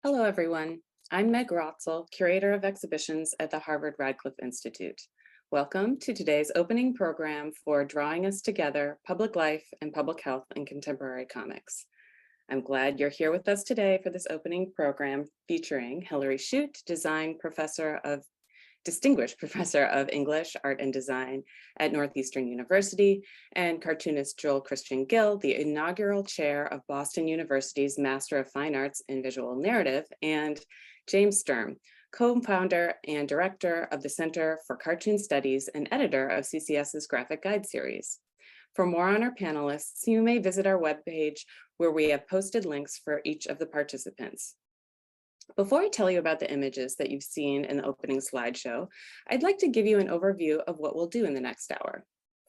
Hello, everyone. I'm Meg Rotzel, Curator of Exhibitions at the Harvard Radcliffe Institute. Welcome to today's opening program for Drawing Us Together, Public Life and Public Health in Contemporary Comics. I'm glad you're here with us today for this opening program featuring Hillary Chute, Distinguished Professor of English, Art and Design at Northeastern University, and cartoonist Christian Gill, the inaugural chair of Boston University's Master of Fine Arts in Visual Narrative, and James Sturm, co-founder and director of the Center for Cartoon Studies and editor of CCS's Graphic Guide series. For more on our panelists, you may visit our webpage where we have posted links for each of the participants. Before I tell you about the images that you've seen in the opening slideshow, I'd like to give you an overview of what we'll do in the next hour.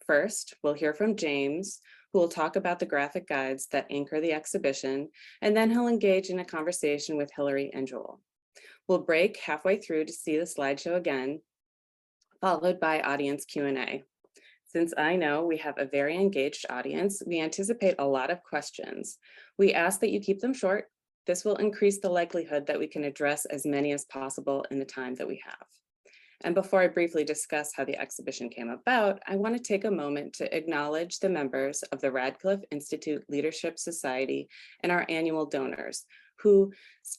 First, we'll hear from James, who will talk about the graphic guides that anchor the exhibition, and then he'll engage in a conversation with Hillary and Joel. We'll break halfway through to see the slideshow again, followed by audience Q&A. Since I know we have a very engaged audience, we anticipate a lot of questions. We ask that you keep them short. This will increase the likelihood that we can address as many as possible in the time that we have. And before I briefly discuss how the exhibition came about, I want to take a moment to acknowledge the members of the Radcliffe Institute Leadership Society and our annual donors, whose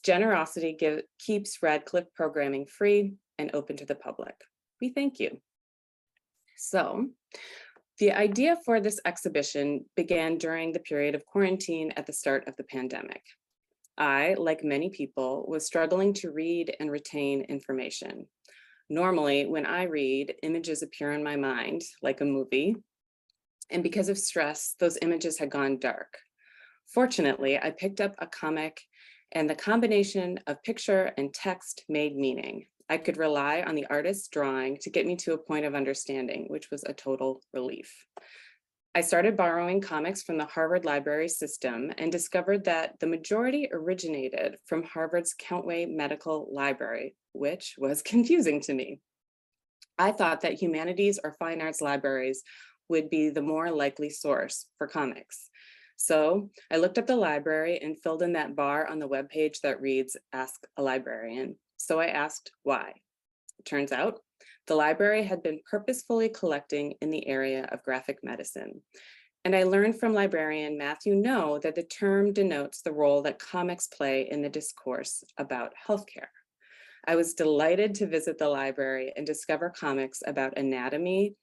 generosity keeps Radcliffe programming free and open to the public. We thank you. So, the idea for this exhibition began during the period of quarantine at the start of the pandemic. I, like many people, was struggling to read and retain information. Normally, when I read, images appear in my mind, like a movie, and because of stress, those images had gone dark. Fortunately, I picked up a comic, and the combination of picture and text made meaning. I could rely on the artist's drawing to get me to a point of understanding, which was a total relief. I started borrowing comics from the Harvard Library system and discovered that the majority originated from Harvard's Countway Medical Library, which was confusing to me. I thought that humanities or fine arts libraries would be the more likely source for comics. So I looked up the library and filled in that bar on the webpage that reads, "Ask a Librarian." So I asked why. It turns out the library had been purposefully collecting in the area of graphic medicine. And I learned from librarian Matthew No that the term denotes the role that comics play in the discourse about healthcare. I was delighted to visit the library and discover comics about anatomy,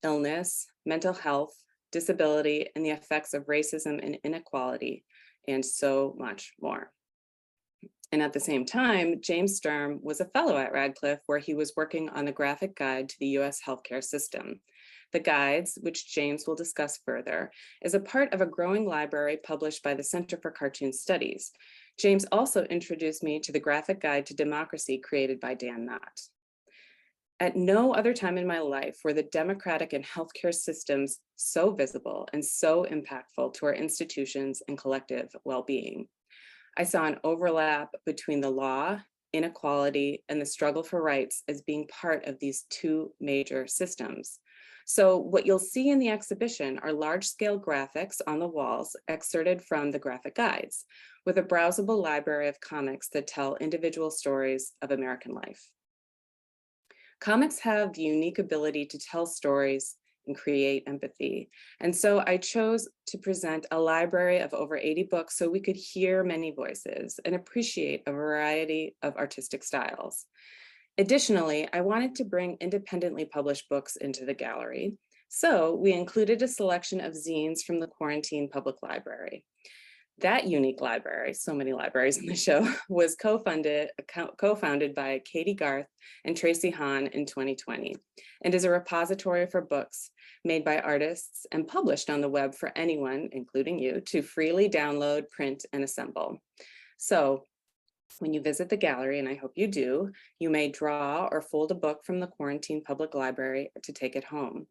illness, mental health, disability, and the effects of racism and inequality, and so much more. And at the same time, James Sturm was a fellow at Radcliffe, where he was working on the graphic guide to the US healthcare system. The guides, which James will discuss further, is a part of a growing library published by the Center for Cartoon Studies. James also introduced me to the graphic guide to democracy created by Dan Knott. At no other time in my life were the democratic and healthcare systems so visible and so impactful to our institutions and collective well-being. I saw an overlap between the law, inequality, and the struggle for rights as being part of these two major systems. So what you'll see in the exhibition are large-scale graphics on the walls excerpted from the graphic guides, with a browsable library of comics that tell individual stories of American life. Comics have the unique ability to tell stories and create empathy. And so I chose to present a library of over 80 books so we could hear many voices and appreciate a variety of artistic styles. Additionally, I wanted to bring independently published books into the gallery. So we included a selection of zines from the Quarantine Public Library. That unique library, so many libraries in the show, was co-founded by Katie Garth and Tracy Hahn in 2020, and is a repository for books made by artists and published on the web for anyone, including you, to freely download, print, and assemble. So when you visit the gallery, and I hope you do, you may draw or fold a book from the Quarantine Public Library to take it home.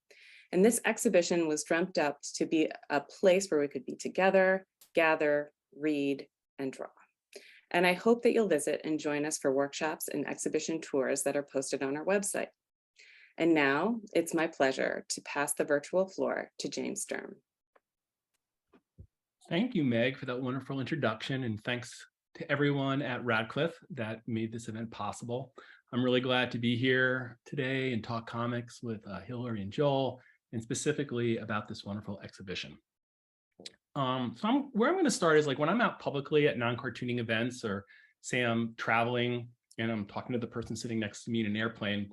And this exhibition was dreamt up to be a place where we could be together, gather, read, and draw. And I hope that you'll visit and join us for workshops and exhibition tours that are posted on our website. And now it's my pleasure to pass the virtual floor to James Sturm. Thank you, Meg, for that wonderful introduction, and thanks to everyone at Radcliffe that made this event possible. I'm really glad to be here today and talk comics with Hillary and Joel, and specifically about this wonderful exhibition. Where I'm going to start is like when I'm out publicly at non-cartooning events, or say I'm traveling and I'm talking to the person sitting next to me in an airplane,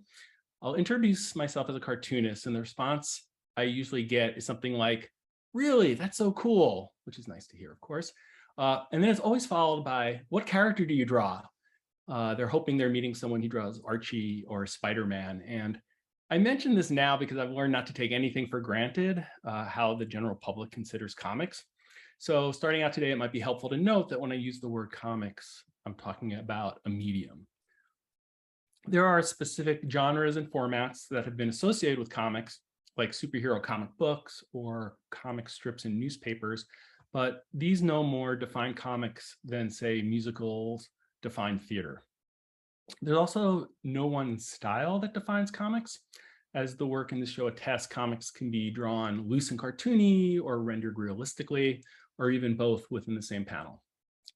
I'll introduce myself as a cartoonist, and the response I usually get is something like, "Really, that's so cool," which is nice to hear, of course. And then it's always followed by, "What character do you draw?" They're hoping they're meeting someone who draws Archie or Spider-Man. And I mention this now because I've learned not to take anything for granted, how the general public considers comics. So starting out today, it might be helpful to note that when I use the word comics, I'm talking about a medium. There are specific genres and formats that have been associated with comics, like superhero comic books or comic strips in newspapers, but these no more define comics than, say, musicals define theater. There's also no one style that defines comics. As the work in this show attests, comics can be drawn loose and cartoony or rendered realistically, or even both within the same panel.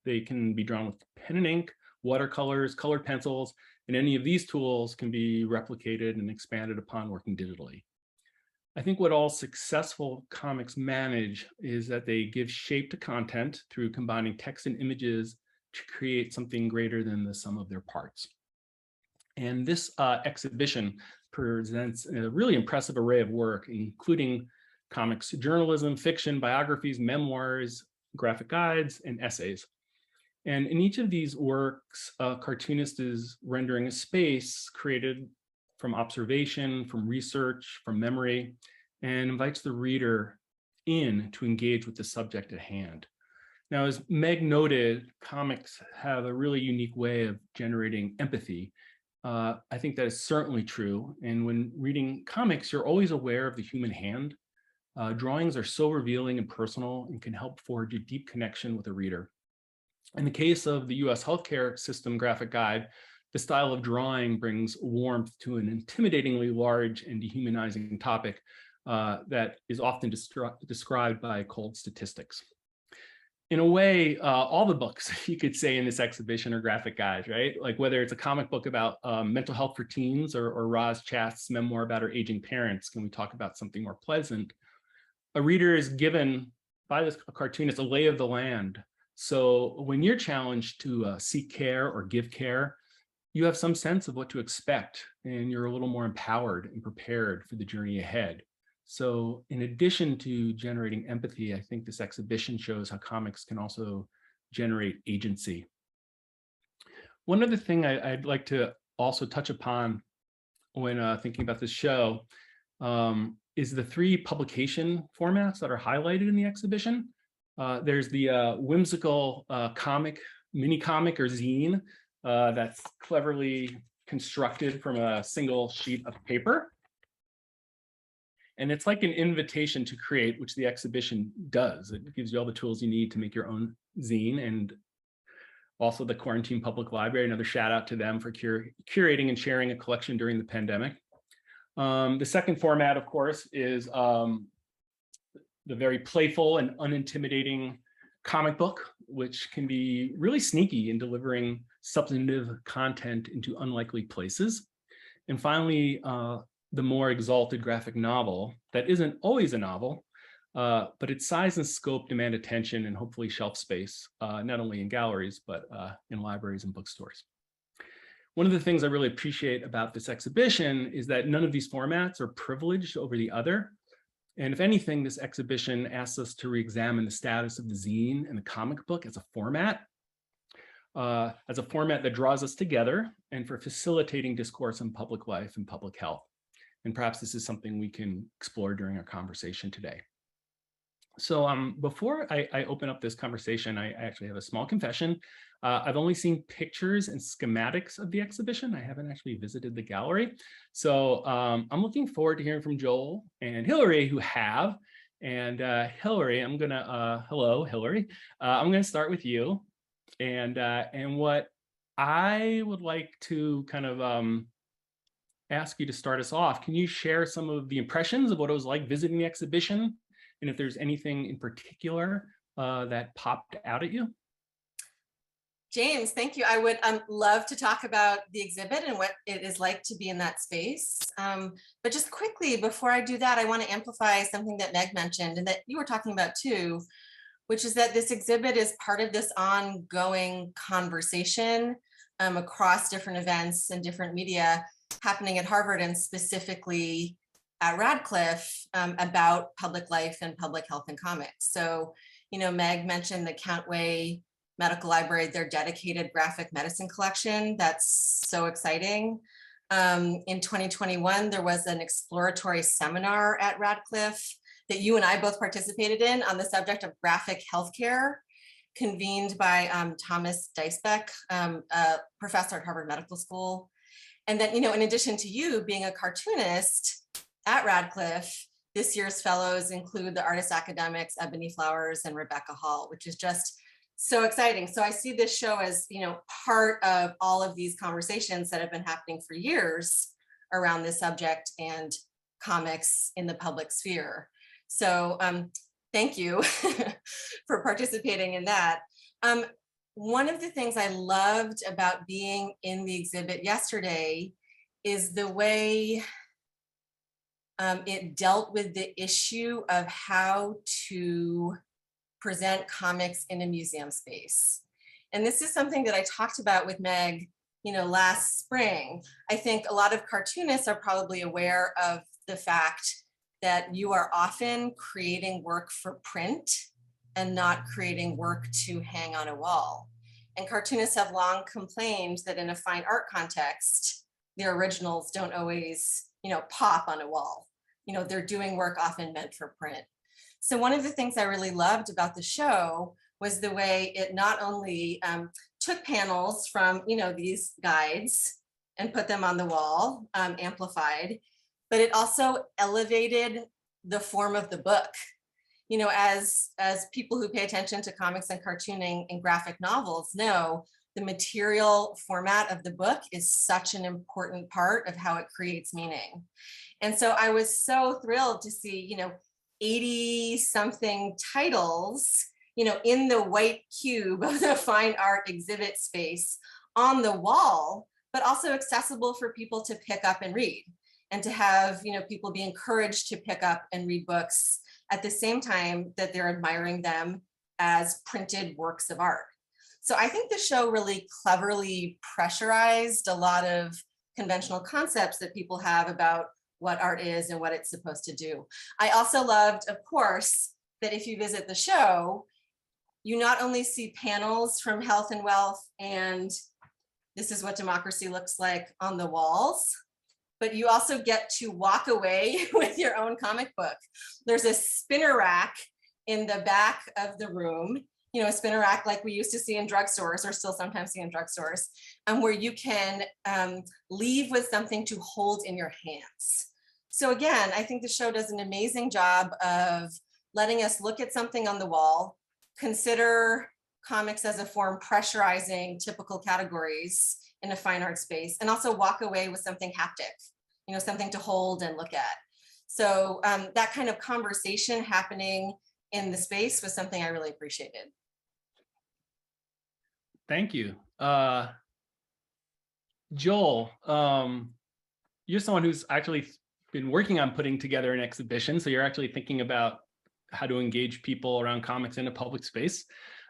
They can be drawn with pen and ink, watercolors, colored pencils, and any of these tools can be replicated and expanded upon working digitally. I think what all successful comics manage is that they give shape to content through combining text and images to create something greater than the sum of their parts. And this exhibition presents a really impressive array of work, including comics journalism, fiction, biographies, memoirs, graphic guides, and essays. And in each of these works, a cartoonist is rendering a space created from observation, from research, from memory, and invites the reader in to engage with the subject at hand. Now, as Meg noted, comics have a really unique way of generating empathy. I think that is certainly true. And when reading comics, you're always aware of the human hand. Drawings are so revealing and personal and can help forge a deep connection with a reader. In the case of the US healthcare system graphic guide, the style of drawing brings warmth to an intimidatingly large and dehumanizing topic that is often described by cold statistics. In a way, all the books you could say in this exhibition are graphic guides, right? Like whether it's a comic book about mental health for teens, or Roz Chast's memoir about her aging parents, can we talk about something more pleasant? A reader is given by this cartoonist a lay of the land. So when you're challenged to seek care or give care, you have some sense of what to expect, and you're a little more empowered and prepared for the journey ahead. So in addition to generating empathy, I think this exhibition shows how comics can also generate agency. One other thing I'd like to also touch upon when thinking about this show is the 3 publication formats that are highlighted in the exhibition. There's the whimsical comic, mini comic or zine that's cleverly constructed from a single sheet of paper. And it's like an invitation to create, which the exhibition does. It gives you all the tools you need to make your own zine. And also the Quarantine Public Library, another shout out to them for curating and sharing a collection during the pandemic. The second format, of course, is the very playful and unintimidating comic book, which can be really sneaky in delivering substantive content into unlikely places. And finally, the more exalted graphic novel that isn't always a novel, but its size and scope demand attention and hopefully shelf space, not only in galleries, but in libraries and bookstores. One of the things I really appreciate about this exhibition is that none of these formats are privileged over the other. And if anything, this exhibition asks us to re-examine the status of the zine and the comic book as a format that draws us together, and for facilitating discourse on public life and public health. And perhaps this is something we can explore during our conversation today. So before I open up this conversation, I actually have a small confession. I've only seen pictures and schematics of the exhibition. I haven't actually visited the gallery. So I'm looking forward to hearing from Joel and Hillary, who have. And Hillary, I'm gonna, hello, Hillary. I'm gonna start with you. And what I would like to kind of ask you to start us off, can you share some of the impressions of what it was like visiting the exhibition? And if there's anything in particular that popped out at you? James, thank you. I would love to talk about the exhibit and what it is like to be in that space. But just quickly, before I do that, I want to amplify something that Meg mentioned and that you were talking about too, which is that this exhibit is part of this ongoing conversation across different events and different media happening at Harvard and specifically at Radcliffe about public life and public health and comics. So, Meg mentioned the Countway Medical Library, their dedicated graphic medicine collection. That's so exciting. In 2021, there was an exploratory seminar at Radcliffe that you and I both participated in on the subject of graphic healthcare, convened by Thomas Deisbeck, a professor at Harvard Medical School. And then, in addition to you being a cartoonist at Radcliffe, this year's fellows include the artist academics Ebony Flowers and Rebecca Hall, which is just so exciting. So I see this show as, part of all of these conversations that have been happening for years around this subject and comics in the public sphere. So thank you for participating in that. One of the things I loved about being in the exhibit yesterday is the way it dealt with the issue of how to present comics in a museum space. And this is something that I talked about with Meg, last spring. I think a lot of cartoonists are probably aware of the fact that you are often creating work for print and not creating work to hang on a wall. And cartoonists have long complained that in a fine art context, their originals don't always, pop on a wall. They're doing work often meant for print. So one of the things I really loved about the show was the way it not only took panels from, these guides and put them on the wall, amplified, but it also elevated the form of the book. As people who pay attention to comics and cartooning and graphic novels know, the material format of the book is such an important part of how it creates meaning. And so I was so thrilled to see, 80 something titles, in the white cube of the fine art exhibit space on the wall, but also accessible for people to pick up and read, and to have, people be encouraged to pick up and read books at the same time that they're admiring them as printed works of art. So I think the show really cleverly pressurized a lot of conventional concepts that people have about what art is and what it's supposed to do. I also loved, of course, that if you visit the show, you not only see panels from Health and Wealth and This Is What Democracy Looks Like on the walls, but you also get to walk away with your own comic book. There's a spinner rack in the back of the room, a spinner rack like we used to see in drugstores, or still sometimes see in drugstores, where you can leave with something to hold in your hands. So again, I think the show does an amazing job of letting us look at something on the wall, consider comics as a form pressurizing typical categories in a fine art space, and also walk away with something haptic, something to hold and look at. So that kind of conversation happening in the space was something I really appreciated. Thank you. Joel, you're someone who's actually been working on putting together an exhibition. So you're actually thinking about how to engage people around comics in a public space.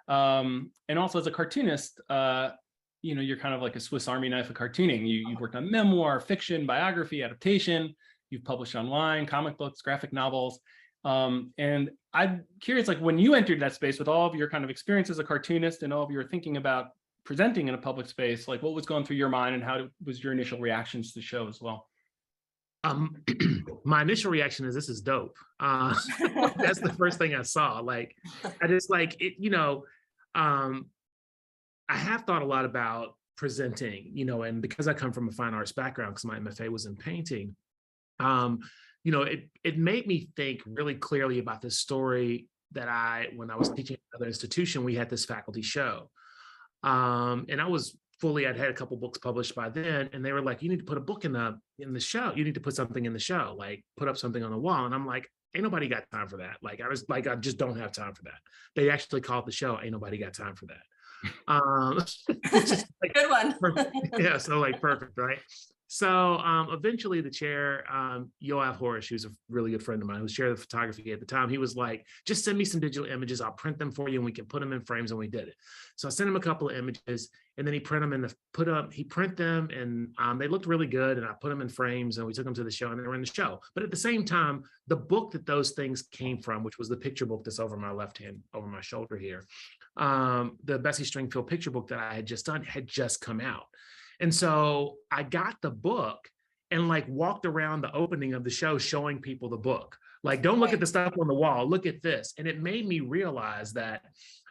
And also as a cartoonist, you're kind of like a Swiss Army knife of cartooning. You've worked on memoir, fiction, biography, adaptation. You've published online, comic books, graphic novels. And I'm curious, like when you entered that space with all of your kind of experience as a cartoonist and all of your thinking about presenting in a public space, like what was going through your mind and how was your initial reactions to the show as well? My initial reaction is, this is dope. That's the first thing I saw. Like, I just like it, I have thought a lot about presenting, and because I come from a fine arts background, because my MFA was in painting, it made me think really clearly about this story that when I was teaching at another institution, we had this faculty show. And I'd had a couple books published by then, and they were like, you need to put a book in the show. You need to put something in the show, like put up something on the wall. And I'm like, ain't nobody got time for that. Like, I just don't have time for that. They actually called the show, Ain't Nobody Got Time for That. Which is like Good one. perfect. Yeah, so like perfect, right? So eventually the chair, Yoav Horish, who's a really good friend of mine, who was chair of photography at the time, he was like, just send me some digital images, I'll print them for you and we can put them in frames, and we did it. So I sent him a couple of images and then he print them and they looked really good, and I put them in frames and we took them to the show and they were in the show. But at the same time, the book that those things came from, which was the picture book that's over my left hand, over my shoulder here, the Bessie Stringfield picture book that I had just done had just come out. And so I got the book and like walked around the opening of the show showing people the book. Like, don't look at the stuff on the wall, look at this. And it made me realize that,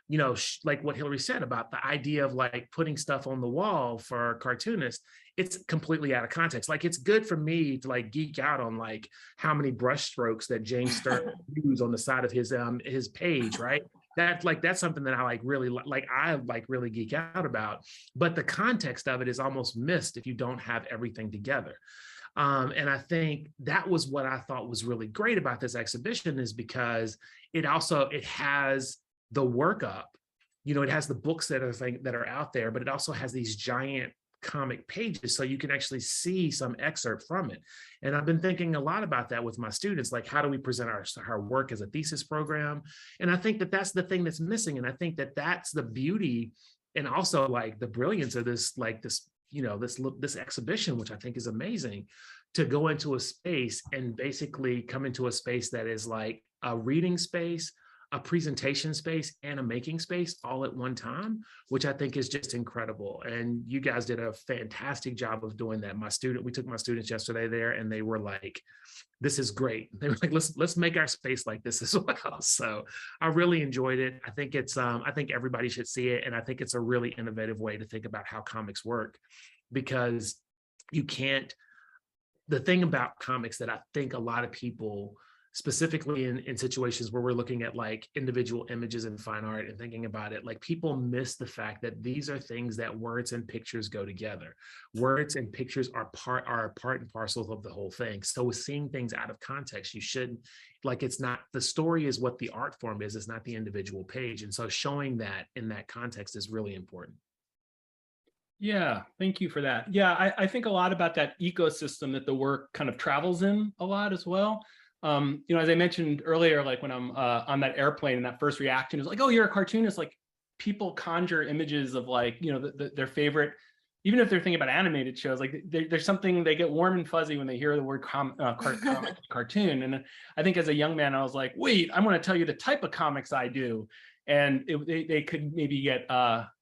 you know, like what Hillary said about the idea of like putting stuff on the wall for cartoonists, it's completely out of context. Like, it's good for me to like geek out on like how many brush strokes that James Sturm used on the side of his page, right? That's something that I really geek out about. But the context of it is almost missed if you don't have everything together. And I think that was what I thought was really great about this exhibition, is because it has the workup, you know, it has the books that are out there, but it also has these giant comic pages, so you can actually see some excerpt from it. And I've been thinking a lot about that with my students, like how do we present our work as a thesis program? And I think that that's the thing that's missing. And I think that that's the beauty and also like the brilliance of this exhibition, which I think is amazing, to go into a space and basically come into a space that is like a reading space, a presentation space, and a making space all at one time, which I think is just incredible. And you guys did a fantastic job of doing that. We took my students yesterday there and they were like, this is great. They were like, let's make our space like this as well. So I really enjoyed it. I think I think everybody should see it. And I think it's a really innovative way to think about how comics work, because the thing about comics that I think a lot of people, specifically in situations where we're looking at like individual images in fine art and thinking about it, like people miss the fact that these are things that words and pictures go together. Words and pictures are part and parcel of the whole thing. So with seeing things out of context, you shouldn't, like, it's not, the story is what the art form is, it's not the individual page. And so showing that in that context is really important. Yeah, thank you for that. Yeah, I think a lot about that ecosystem that the work kind of travels in a lot as well. You know, as I mentioned earlier, like when I'm on that airplane and that first reaction is like, oh, you're a cartoonist, like people conjure images of like, you know, their favorite, even if they're thinking about animated shows, like there's something, they get warm and fuzzy when they hear the word cartoon. And I think as a young man, I was like, wait, I'm going to tell you the type of comics I do. And they could maybe get,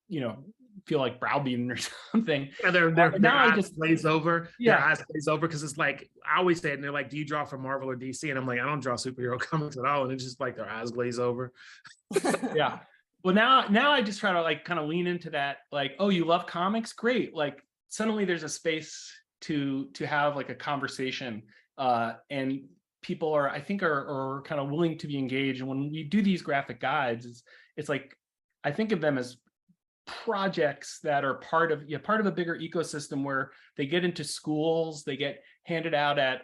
you know, feel like browbeaten or something. Yeah, their eyes glaze over. Yeah, their eyes glaze over, because it's like, I always say it, and they're like, do you draw for Marvel or DC? And I'm like, I don't draw superhero comics at all. And it's just like their eyes glaze over. Yeah. Well, now I just try to like kind of lean into that, like, oh, you love comics? Great. Like suddenly there's a space to have like a conversation, and people are kind of willing to be engaged. And when we do these graphic guides, it's like, I think of them as projects that are part of a bigger ecosystem where they get into schools, they get handed out at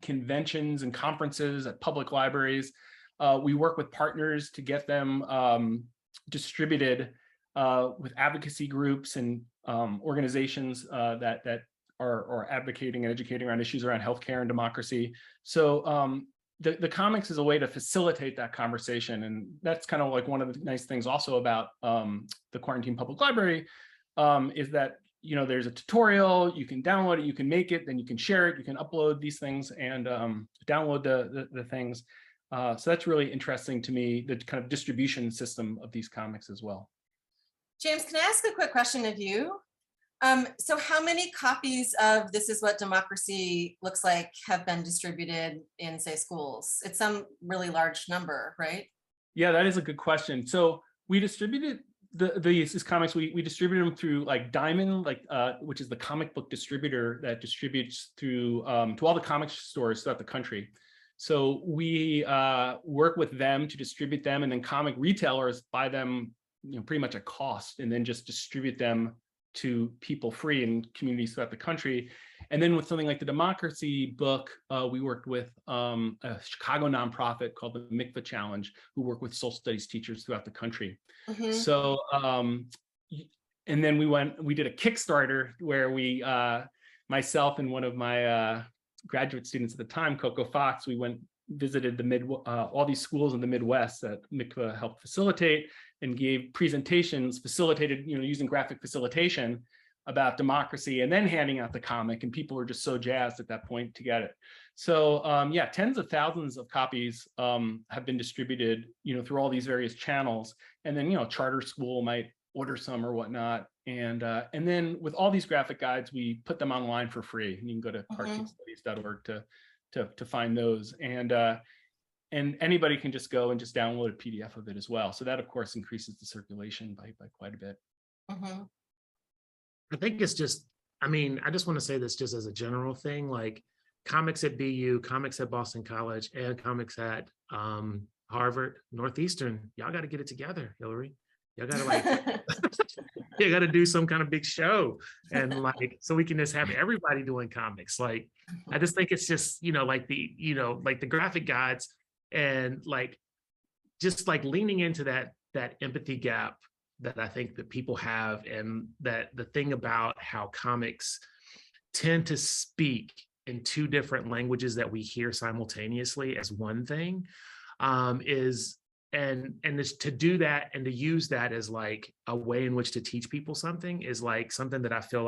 conventions and conferences, at public libraries. We work with partners to get them distributed with advocacy groups and organizations that are advocating and educating around issues around healthcare and democracy. So the comics is a way to facilitate that conversation. And that's kind of like one of the nice things also about the Quarantine Public Library, is that, you know, there's a tutorial, you can download it, you can make it, then you can share it, you can upload these things and download the things. So that's really interesting to me, the kind of distribution system of these comics as well. James, can I ask a quick question of you? So how many copies of This Is What Democracy Looks Like have been distributed in, say, schools? It's some really large number, right? Yeah, that is a good question. So we distributed these comics, we distribute them through like Diamond, which is the comic book distributor that distributes through to all the comic stores throughout the country. So we work with them to distribute them, and then comic retailers buy them, you know, pretty much at cost, and then just distribute them to people free in communities throughout the country. And then with something like the democracy book, we worked with a Chicago nonprofit called the Mikvah Challenge, who work with social studies teachers throughout the country. So, and then we did a Kickstarter where we, myself and one of my graduate students at the time, Coco Fox, we visited all these schools in the Midwest that Mikvah helped facilitate and gave presentations facilitated, using graphic facilitation about democracy, and then handing out the comic, and people were just so jazzed at that point to get it. So yeah, tens of thousands of copies have been distributed, through all these various channels, and then charter school might order some or whatnot, and then with all these graphic guides, we put them online for free. You can go to cartoonstudies.org to find those, and anybody can just go and just download a PDF of it as well. So that of course increases the circulation by quite a bit. I think it's just, I just want to say this just as a general thing, like comics at BU, comics at Boston College, and comics at Harvard, Northeastern, y'all got to get it together, Hillary. Y'all got to you got to do some kind of big show, and so we can just have everybody doing comics. Like, I just think it's just, like the graphic guides, and just leaning into that empathy gap that I think that people have, and that the thing about how comics tend to speak in two different languages that we hear simultaneously as one thing, is to do that and to use that as a way in which to teach people something is something that I feel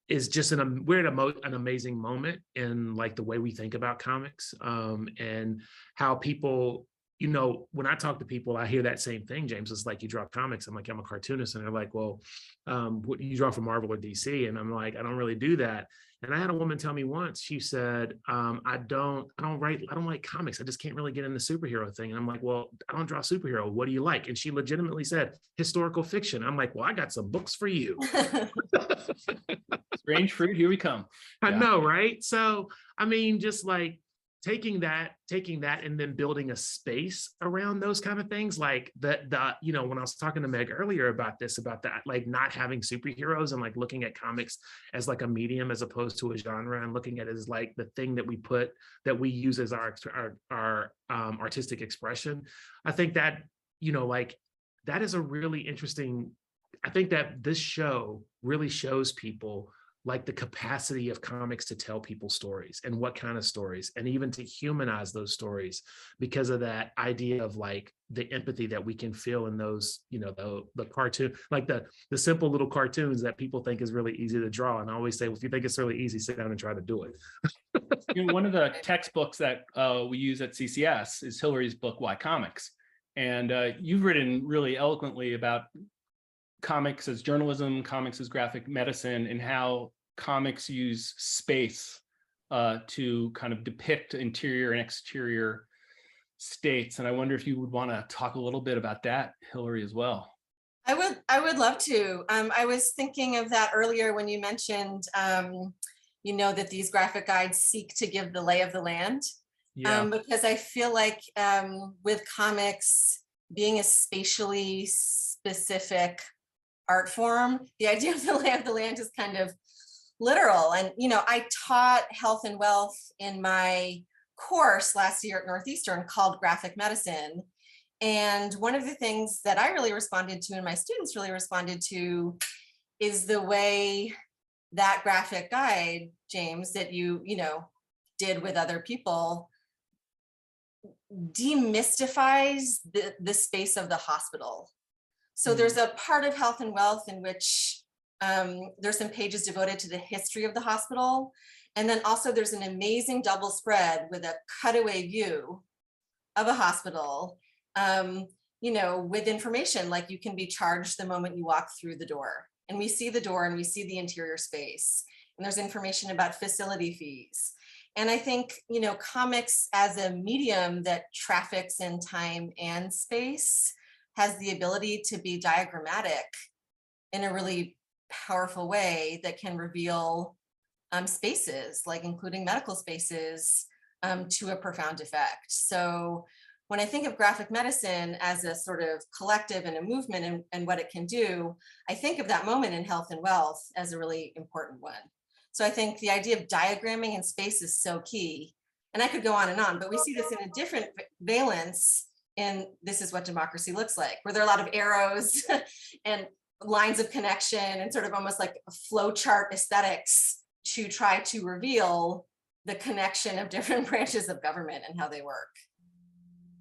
is just we're at an amazing moment in the way we think about comics, and how people, when I talk to people, I hear that same thing. James, it's you draw comics. I'm like, I'm a cartoonist. And they're like, well, what you draw for Marvel or DC? And I'm like, I don't really do that. And I had a woman tell me once, she said, I don't like comics. I just can't really get in the superhero thing. And I'm like, well, I don't draw superhero. What do you like? And she legitimately said, historical fiction. I'm like, well, I got some books for you. Strange fruit, here we come. I know, right? So, just taking that and then building a space around those kind of things, when I was talking to Meg earlier about that, not having superheroes and looking at comics as a medium as opposed to a genre, and looking at it as the thing that we use as our artistic expression. I think that, that is a really interesting, I think that this show really shows people the capacity of comics to tell people stories, and what kind of stories, and even to humanize those stories, because of that idea of the empathy that we can feel in those, the cartoon, the simple little cartoons that people think is really easy to draw. And I always say, well, if you think it's really easy, sit down and try to do it. One of the textbooks that we use at CCS is Hillary's book, Why Comics? And you've written really eloquently about comics as journalism, comics as graphic medicine, and how comics use space to kind of depict interior and exterior states. And I wonder if you would want to talk a little bit about that, Hillary, as well. I would love to. I was thinking of that earlier when you mentioned, that these graphic guides seek to give the lay of the land. Because I feel with comics being a spatially specific art form, the idea of the lay of the land is kind of literal. And, I taught health and wealth in my course last year at Northeastern called graphic medicine. And one of the things that I really responded to, and my students really responded to, is the way that graphic guide, James, that you did with other people, demystifies the space of the hospital. So there's a part of health and wealth in which there's some pages devoted to the history of the hospital. And then also there's an amazing double spread with a cutaway view of a hospital, with information you can be charged the moment you walk through the door. And we see the door and we see the interior space. And there's information about facility fees. And I think, comics as a medium that traffics in time and space has the ability to be diagrammatic in a really powerful way that can reveal spaces, including medical spaces, to a profound effect. So when I think of graphic medicine as a sort of collective and a movement and what it can do, I think of that moment in health and wealth as a really important one. So I think the idea of diagramming in space is so key. And I could go on and on, but we see this in a different valence in This Is What Democracy Looks Like, where there are a lot of arrows and lines of connection and sort of almost like flow chart aesthetics to try to reveal the connection of different branches of government and how they work.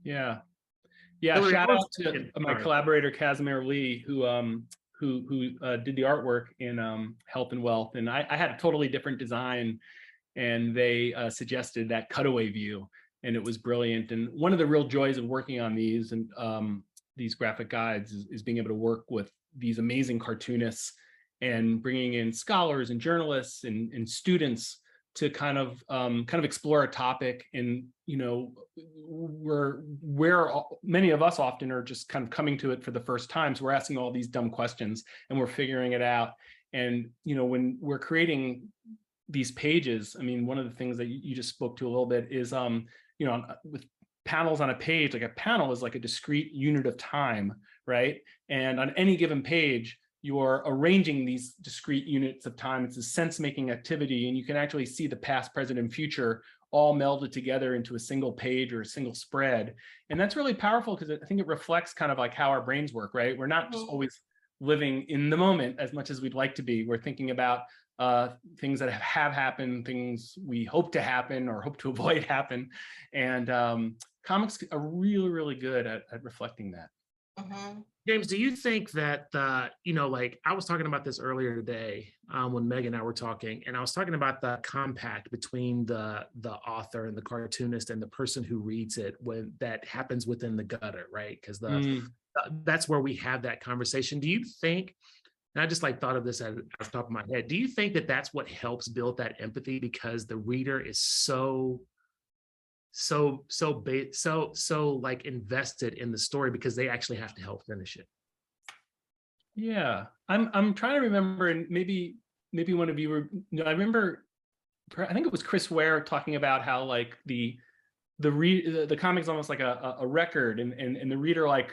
Yeah. Yeah, Hillary, shout I was out to thinking- my sorry. collaborator Casimir Lee, who did the artwork in Health and Wealth, and I had a totally different design, and they suggested that cutaway view, and it was brilliant. And one of the real joys of working on these and these graphic guides is being able to work with these amazing cartoonists and bringing in scholars and journalists and students to kind of explore a topic. And where many of us often are just kind of coming to it for the first time, so we're asking all these dumb questions and we're figuring it out. And when we're creating these pages, I mean, one of the things that you just spoke to a little bit is with panels on a page, like a panel is like a discrete unit of time, right? And on any given page, you're arranging these discrete units of time. It's a sense-making activity, and you can actually see the past, present, and future all melded together into a single page or a single spread. And that's really powerful because I think it reflects kind of like how our brains work, right? We're not just always living in the moment as much as we'd like to be. We're thinking about things that have happened, things we hope to happen or hope to avoid happen. And comics are really, really good at reflecting that. Mm-hmm. James, do you think that, like I was talking about this earlier today when Meg and I were talking, and I was talking about the compact between the author and the cartoonist and the person who reads it, when that happens within the gutter, right? Because that's where we have that conversation. Do you think, and I just like thought of this off the top of my head, do you think that that's what helps build that empathy, because the reader is so like invested in the story because they actually have to help finish it? Yeah, I'm trying to remember, and maybe one of you were, I remember, I think it was Chris Ware talking about how like the comic's almost like a record, and the reader, like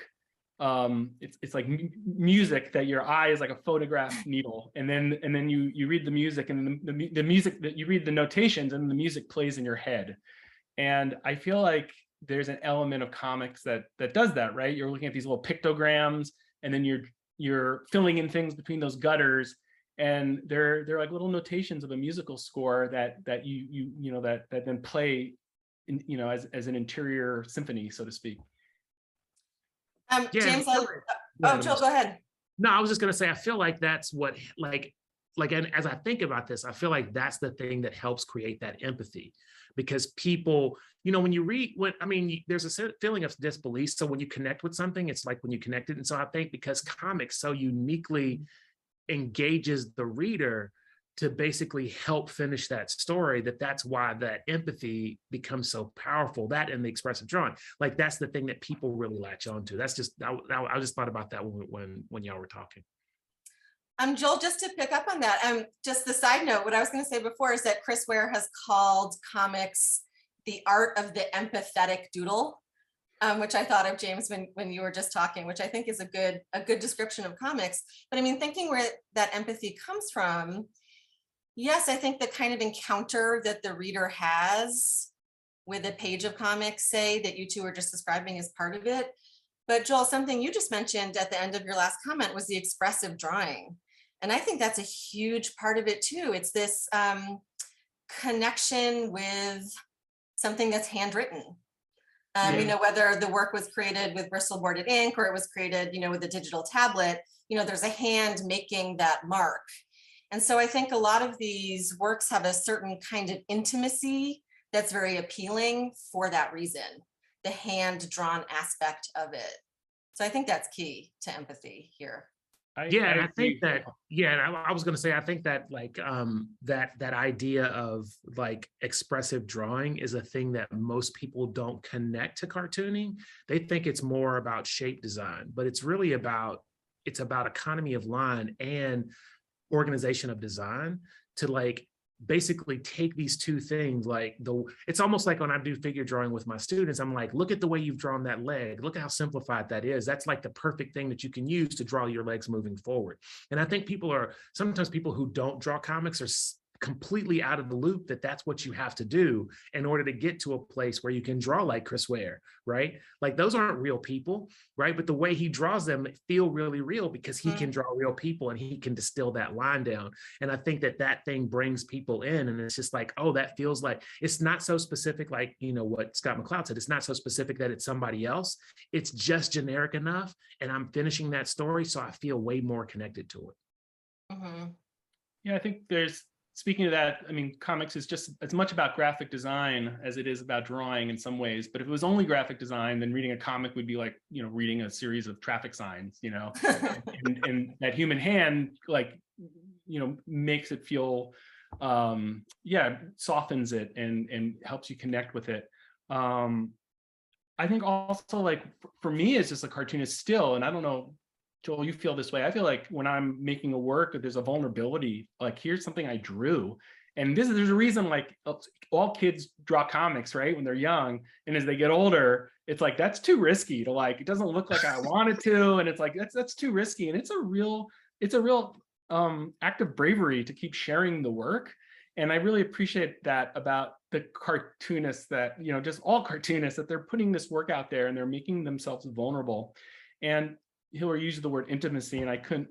it's like music, that your eye is like a photograph needle, and then you read the music, and the music that you read the notations, and the music plays in your head. And I feel like there's an element of comics that does that, right? You're looking at these little pictograms, and then you're filling in things between those gutters, and they're like little notations of a musical score that then play in, as an interior symphony, so to speak. James, Joel, go ahead. No, I was just gonna say, I feel like that's what and as I think about this, I feel like that's the thing that helps create that empathy. Because people, when you read, there's a feeling of disbelief. So when you connect with something, it's like when you connect it. And so I think because comics so uniquely engages the reader to basically help finish that story, that's why that empathy becomes so powerful. That and the expressive drawing, like that's the thing that people really latch onto. That's just, I just thought about that when y'all were talking. Joel, just to pick up on that, just the side note, what I was going to say before is that Chris Ware has called comics the art of the empathetic doodle, which I thought of, James, when you were just talking, which I think is a good description of comics. But I mean, thinking where that empathy comes from, yes, I think the kind of encounter that the reader has with a page of comics, say, that you two were just describing, is part of it. But Joel, something you just mentioned at the end of your last comment was the expressive drawing. And I think that's a huge part of it too. It's this connection with something that's handwritten. Whether the work was created with Bristol boarded ink or it was created, with a digital tablet, there's a hand making that mark. And so I think a lot of these works have a certain kind of intimacy that's very appealing for that reason, the hand-drawn aspect of it. So I think that's key to empathy here. I think that, I was going to say, I think that like that idea of like expressive drawing is a thing that most people don't connect to cartooning. They think it's more about shape design, but it's really about economy of line and organization of design to like basically take these two things. Like it's almost like when I do figure drawing with my students, I'm like, look at the way you've drawn that leg. Look at how simplified that is. That's like the perfect thing that you can use to draw your legs moving forward. And I think sometimes people who don't draw comics are completely out of the loop that that's what you have to do in order to get to a place where you can draw like Chris Ware, right? Like those aren't real people, right? But the way he draws them feel really real because he can draw real people and he can distill that line down. And I think that that thing brings people in, and it's just like, oh, that feels like, it's not so specific, like, you know, what Scott McCloud said, it's not so specific that it's somebody else. It's just generic enough. And I'm finishing that story, so I feel way more connected to it. Mm-hmm. Yeah, I think speaking of that, I mean, comics is just as much about graphic design as it is about drawing in some ways. But if it was only graphic design, then reading a comic would be like, you know, reading a series of traffic signs, you know, and that human hand, like, you know, makes it feel, softens it and helps you connect with it. I think also, like, for me as just a cartoonist still, and I don't know, Joel, you feel this way. I feel like when I'm making a work, there's a vulnerability, like here's something I drew. And there's a reason, like, all kids draw comics, right? When they're young. And as they get older, it's like, that's too risky to, like, it doesn't look like I wanted to. And it's like, that's too risky. And it's a real act of bravery to keep sharing the work. And I really appreciate that about the cartoonists, that, you know, just all cartoonists, that they're putting this work out there and they're making themselves vulnerable. And Hillary used the word intimacy, and I couldn't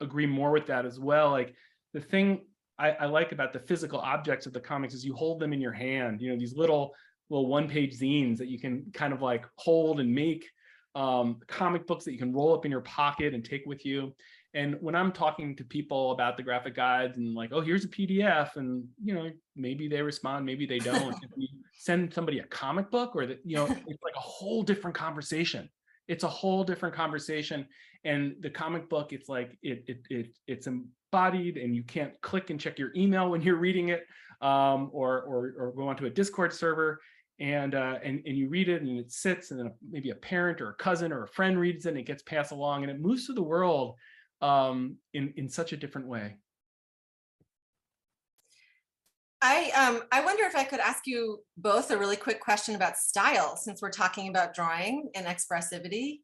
agree more with that as well. Like, the thing I like about the physical objects of the comics is you hold them in your hand, you know, these little one-page zines that you can kind of like hold and make, comic books that you can roll up in your pocket and take with you. And when I'm talking to people about the graphic guides and like, oh, here's a PDF, and, you know, maybe they respond, maybe they don't. If you send somebody a comic book, or you know, it's like a whole different conversation. It's a whole different conversation. And the comic book, it's like it's embodied, and you can't click and check your email when you're reading it, or go onto a Discord server, and you read it, and it sits, and then maybe a parent or a cousin or a friend reads it, and it gets passed along, and it moves through the world in such a different way. I wonder if I could ask you both a really quick question about style, since we're talking about drawing and expressivity.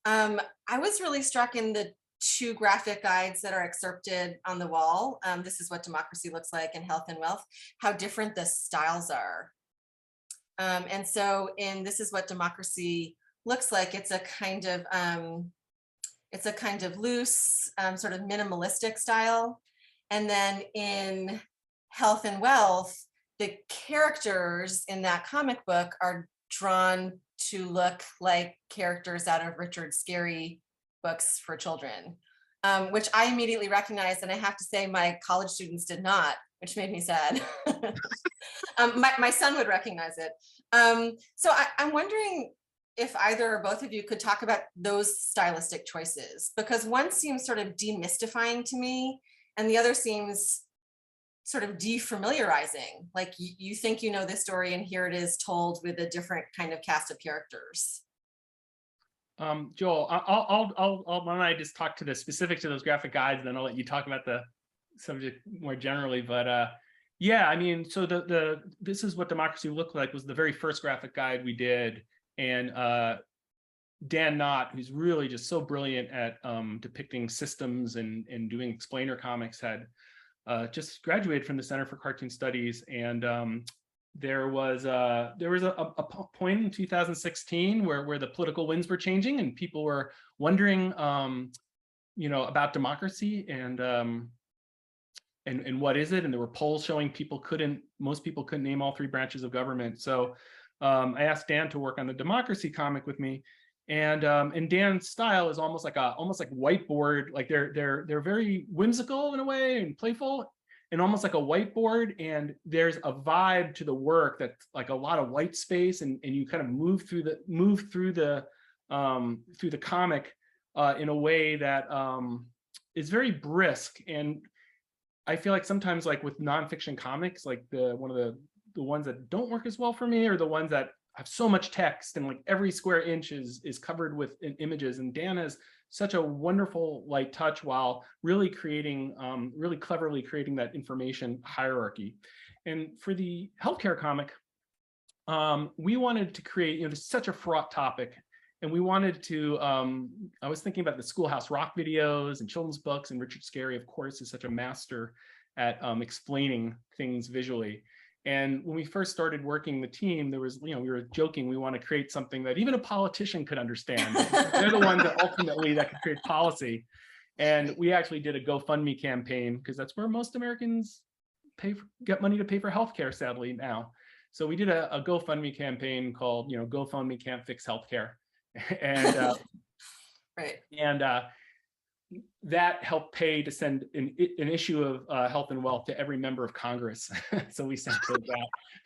I was really struck in the 2 graphic guides that are excerpted on the wall. This is what democracy looks like, and Health and Wealth, how different the styles are. And so in This Is What Democracy Looks Like, it's a kind of loose, sort of minimalistic style. And then in Health and Wealth, the characters in that comic book are drawn to look like characters out of Richard Scarry books for children, which I immediately recognized. And I have to say, my college students did not, which made me sad. My son would recognize it. So I'm wondering if either or both of you could talk about those stylistic choices, because one seems sort of demystifying to me, and the other seems sort of defamiliarizing. Like, you think you know this story, and here it is told with a different kind of cast of characters. Joel, why don't I just talk to the specific to those graphic guides, and then I'll let you talk about the subject more generally. But yeah, I mean, so the This Is What Democracy Looked Like was the very first graphic guide we did, and Dan Knott, who's really just so brilliant at depicting systems and doing explainer comics, had just graduated from the Center for Cartoon Studies, and there was a point in 2016 where the political winds were changing, and people were wondering, you know, about democracy and what is it, and there were polls showing most people couldn't name all 3 branches of government. So I asked Dan to work on the democracy comic with me. And Dan's style is almost like whiteboard, like they're very whimsical in a way and playful, and almost like a whiteboard. And there's a vibe to the work that's like a lot of white space, and you kind of move through the comic in a way that is very brisk. And I feel like sometimes, like with nonfiction comics, like one of the ones that don't work as well for me are the ones that have so much text, and like every square inch is covered with images. And Dan has such a wonderful light touch while really really cleverly creating that information hierarchy. And for the healthcare comic, we wanted to create, you know, this is such a fraught topic, and we wanted to, I was thinking about the Schoolhouse Rock videos and children's books, and Richard Scarry, of course, is such a master at explaining things visually. And when we first started working the team, there was, we were joking, we want to create something that even a politician could understand. They're the ones that ultimately that could create policy. And we actually did a GoFundMe campaign because that's where most Americans get money to pay for healthcare, sadly now. So we did a GoFundMe campaign called, GoFundMe Can't Fix Healthcare. And right. And that helped pay to send an issue of Health and Wealth to every member of Congress. So we sent those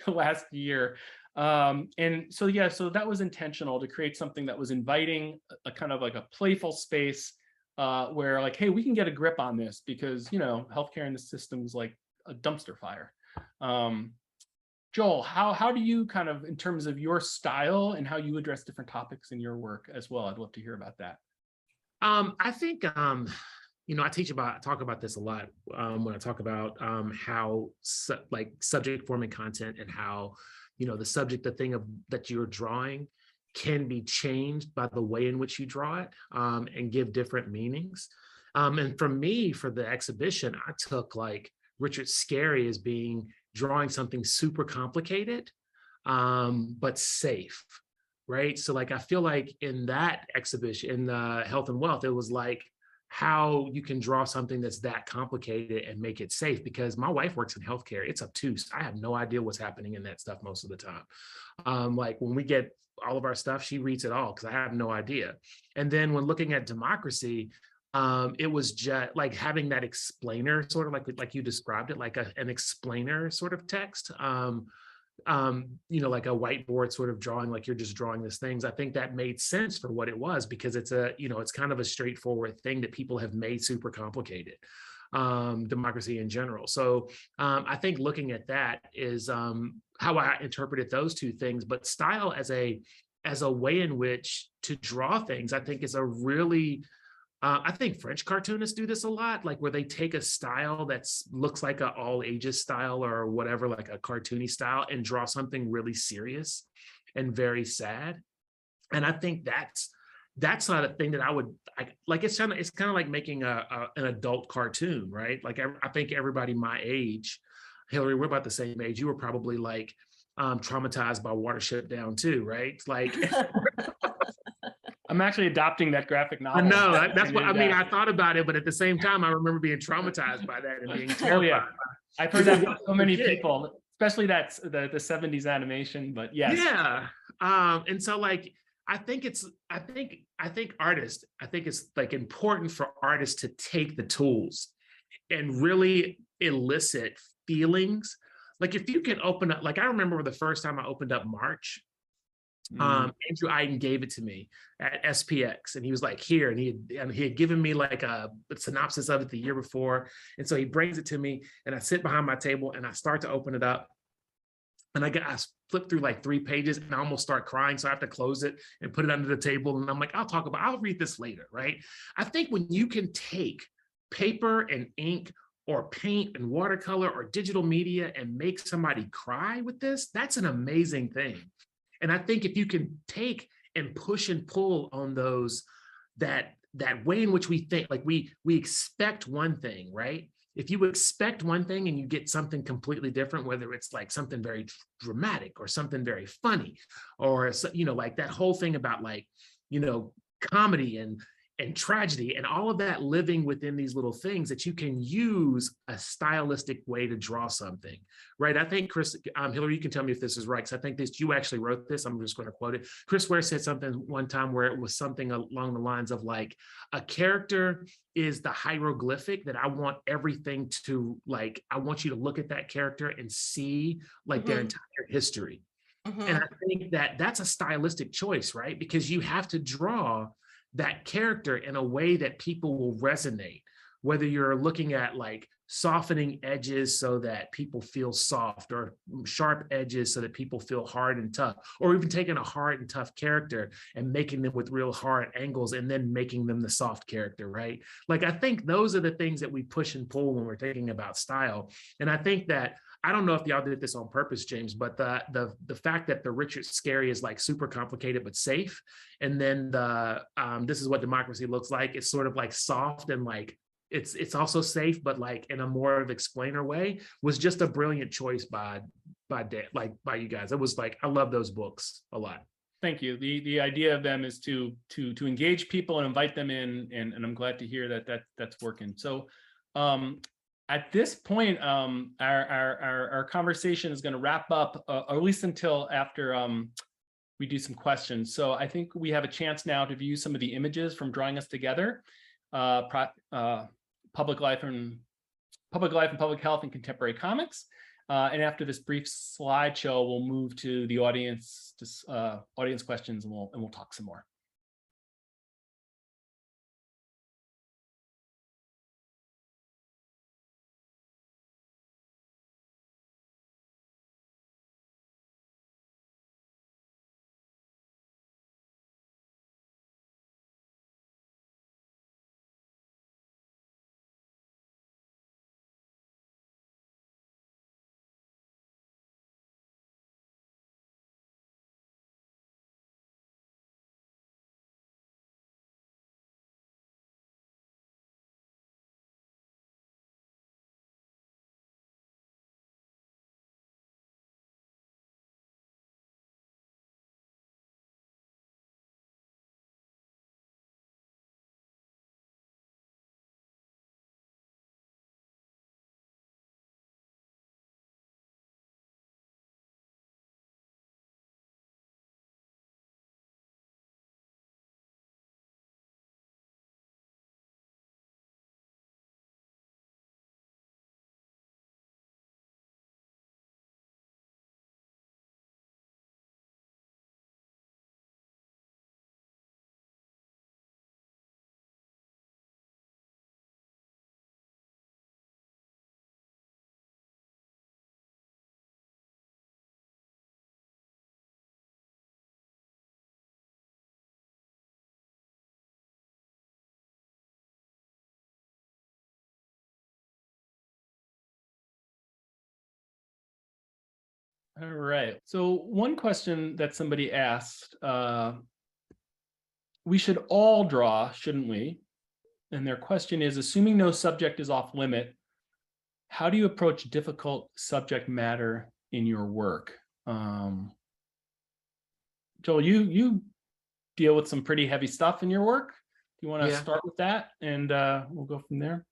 out last year. And so, yeah, so that was intentional to create something that was inviting, a kind of like a playful space where like, hey, we can get a grip on this because, healthcare in the system is like a dumpster fire. Joel, how do you kind of, in terms of your style and how you address different topics in your work as well? I'd love to hear about that. I think, I talk about this a lot when I talk about how subject forming content and how, the subject, the thing that you're drawing can be changed by the way in which you draw it and give different meanings. And for me, for the exhibition, I took like Richard Scarry as being drawing something super complicated, but safe. Right. So like, I feel like in that exhibition, in the Health and Wealth, it was like how you can draw something that's that complicated and make it safe, because my wife works in healthcare. It's obtuse. I have no idea what's happening in that stuff most of the time. Like when we get all of our stuff, she reads it all because I have no idea. And then when looking at democracy, it was just like having that explainer, sort of like you described it, like an explainer sort of text. Like a whiteboard sort of drawing, like you're just drawing these things. I think that made sense for what it was, because it's it's kind of a straightforward thing that people have made super complicated, democracy in general. So I think looking at that is how I interpreted those two things. But style as a way in which to draw things, I think is a really I think French cartoonists do this a lot, like where they take a style that looks like an all ages style or whatever, like a cartoony style, and draw something really serious and very sad. And I think that's not a thing that I would like. It's kind of like making an adult cartoon, right? Like I think everybody my age, Hillary, we're about the same age. You were probably like traumatized by Watership Down too, right? Like. I'm actually adopting that graphic novel. I know, that's what I mean. I thought about it, but at the same time, I remember being traumatized by that and being terrified. Oh yeah, I've heard that from so many people, especially that's the 70s animation. But yes, yeah. And so like I think it's like important for artists to take the tools and really elicit feelings. Like if you can open up, like I remember the first time I opened up March. Andrew Iden gave it to me at SPX, and he was like, here, and he had given me like a synopsis of it the year before. And so he brings it to me, and I sit behind my table and I start to open it up, and I flip through like 3 pages and I almost start crying. So I have to close it and put it under the table. And I'm like, I'll read this later, right? I think when you can take paper and ink or paint and watercolor or digital media and make somebody cry with this, that's an amazing thing. And I think if you can take and push and pull on those, that way in which we think, like we expect one thing, right? If you expect one thing and you get something completely different, whether it's like something very dramatic or something very funny, or like that whole thing about like, comedy and tragedy and all of that living within these little things, that you can use a stylistic way to draw something, right? I think Hillary, you can tell me if this is right, because I think you actually wrote this. I'm just going to quote it. Chris Ware said something one time where it was something along the lines of like, a character is the hieroglyphic that I want everything to like, I want you to look at that character and see like their entire history. And I think that's a stylistic choice, right? Because you have to draw that character in a way that people will resonate, whether you're looking at like softening edges so that people feel soft, or sharp edges so that people feel hard and tough, or even taking a hard and tough character and making them with real hard angles and then making them the soft character, right? Like, I think those are the things that we push and pull when we're thinking about style. And I think that, I don't know if y'all did this on purpose, James, but the fact that the Richard Scarry is like super complicated but safe, and then the this is what democracy looks like. It's sort of like soft and like it's also safe, but like in a more of explainer way, was just a brilliant choice by you guys. It was like, I love those books a lot. Thank you. The idea of them is to engage people and invite them in, and I'm glad to hear that's working. So at this point, our conversation is going to wrap up, or at least until after we do some questions. So I think we have a chance now to view some of the images from Drawing Us Together, public life and public health and contemporary comics. And after this brief slideshow, we'll move to the audience questions, and we'll talk some more. All right. So one question that somebody asked, we should all draw, shouldn't we? And their question is, assuming no subject is off limit, how do you approach difficult subject matter in your work? Joel, you deal with some pretty heavy stuff in your work. Do you want to start with that, and we'll go from there?